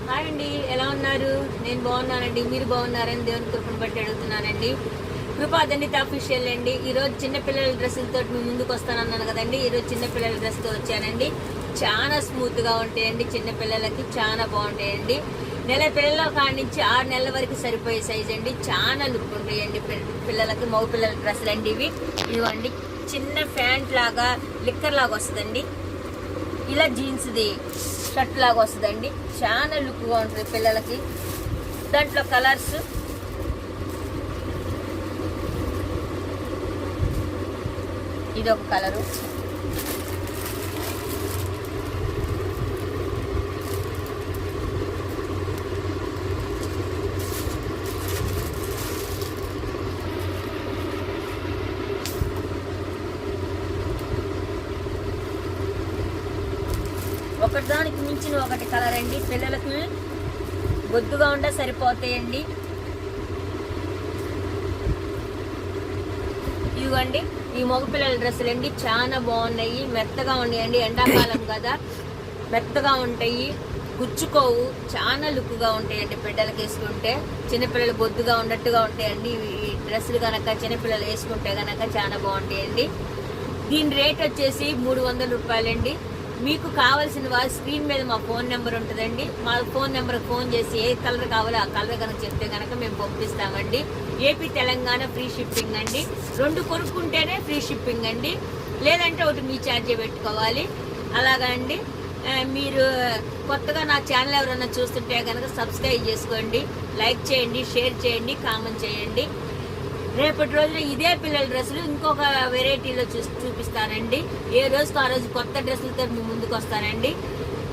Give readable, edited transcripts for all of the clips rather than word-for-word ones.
Hi అండి, ఎలా ఉన్నారు? నేను బాగున్నానండి. మీరు బాగున్నారని దేవుని కృపను బట్టి అడుగుతున్నానండి. కృపా దండిత అఫీషియల్ అండి. ఈరోజు చిన్నపిల్లల డ్రెస్సులతో మీ ముందుకు వస్తానన్నాను కదండి. ఈరోజు చిన్నపిల్లల డ్రెస్తో వచ్చానండి. చాలా స్మూత్గా ఉంటాయండి. చిన్నపిల్లలకి చాలా బాగుంటాయండి. నెల పిల్లల కాడి నుంచి 6 నెలల వరకు సరిపోయే సైజ్ అండి. చాలా లుక్ ఉంటాయండి పిల్లలకి. మగ పిల్లల డ్రెస్సులు అండి ఇవి. ఇవ్వండి, చిన్న ప్యాంట్ లాగా లిక్కర్ లాగా వస్తుందండి. ఇలా జీన్స్ది షర్ట్ లాగా వస్తుందండి. చాలా లుక్గా ఉంటుంది పిల్లలకి. దాంట్లో కలర్స్ ఇది ఒక కలరు, ఒకటిదానికి మించిన ఒకటి కలర్ అండి. పిల్లలకి బొద్దుగా ఉండే సరిపోతాయండి. ఇవ్వండి, ఈ మగపిల్లల డ్రెస్సులు అండి. చాలా బాగున్నాయి, మెత్తగా ఉన్నాయండి. ఎండాకాలం కదా, మెత్తగా ఉంటాయి, గుచ్చుకోవు, చాలా లుక్గా ఉంటాయండి. బిడ్డలకు వేసుకుంటే చిన్నపిల్లలు బొద్దుగా ఉన్నట్టుగా ఉంటాయండి. ఈ డ్రెస్సులు కనుక చిన్నపిల్లలు వేసుకుంటే కనుక చాలా బాగుంటాయండి. దీని రేట్ వచ్చేసి 300 రూపాయలండి. మీకు కావాల్సిన వాళ్ళు స్క్రీన్ మీద మా ఫోన్ నెంబర్ ఉంటుందండి. మా ఫోన్ నెంబర్కి ఫోన్ చేసి ఏ కలర్ కావాలో ఆ కలర్ కనుక చెప్తే కనుక మేము పంపిస్తామండి. ఏపీ తెలంగాణ ఫ్రీ షిప్పింగ్ అండి. 2 కొనుక్కుంటేనే ఫ్రీ షిప్పింగ్ అండి. లేదంటే ఒకటి మీ ఛార్జీ పెట్టుకోవాలి. అలాగా అండి. మీరు కొత్తగా నా ఛానల్ ఎవరైనా చూస్తుంటే కనుక సబ్స్క్రైబ్ చేసుకోండి, లైక్ చేయండి, షేర్ చేయండి, కామెంట్ చేయండి. రేపటి రోజున ఇదే పిల్లల డ్రెస్సులు ఇంకొక వెరైటీలో చూపిస్తానండి. ఏ రోజుకు ఆ రోజు కొత్త డ్రెస్సులతో మీ ముందుకు వస్తానండి.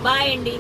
బాయ్ అండి.